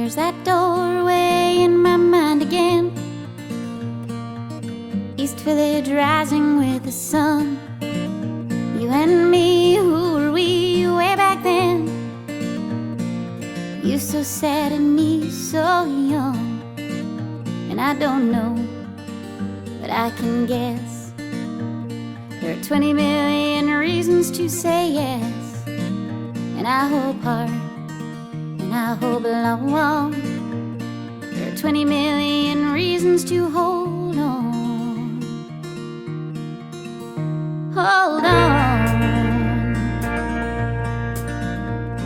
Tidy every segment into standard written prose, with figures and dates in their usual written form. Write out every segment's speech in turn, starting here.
There's that doorway in my mind again, East Village rising with the sun. You and me, who were we way back then? You so sad and me so young. And I don't know, but I can guess there are 20 million reasons to say yes. And I hope hard, and I hope long. There are 20 million reasons to hold on. Hold on.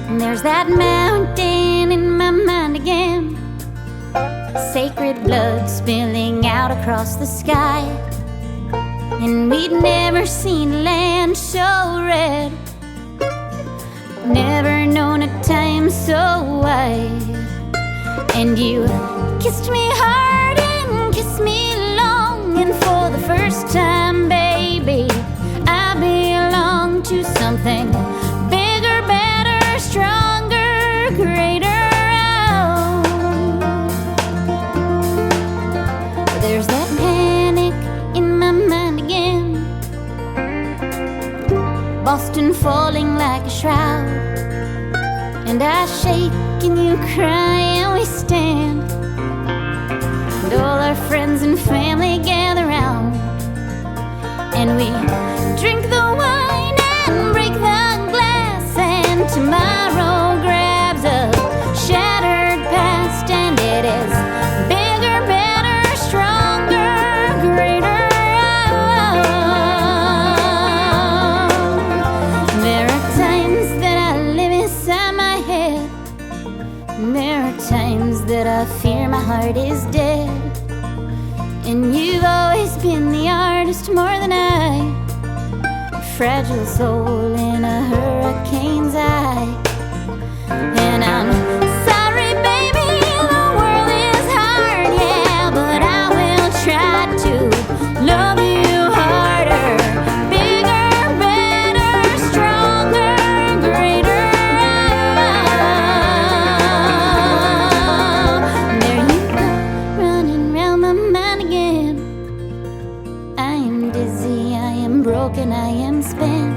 And there's that mountain in my mind again, sacred blood spilling out across the sky. And we'd never seen land so red, never known a time so wide. And you kissed me hard and kissed me long, and for the first time, baby, I belong to something bigger, better, stronger, greater. There's that panic in my mind again, Boston falling like a shroud. And I shake and you cry and we stand, and all our friends and family gather round, and we drink the wine and break the glass, and tomorrow grabs a shattered past, and it is bigger, better, stronger, greater. There are times that I live inside my head, and there are times that I fear my heart is dead. And you've always been the artist more than I, a fragile soul in a hurricane's eye.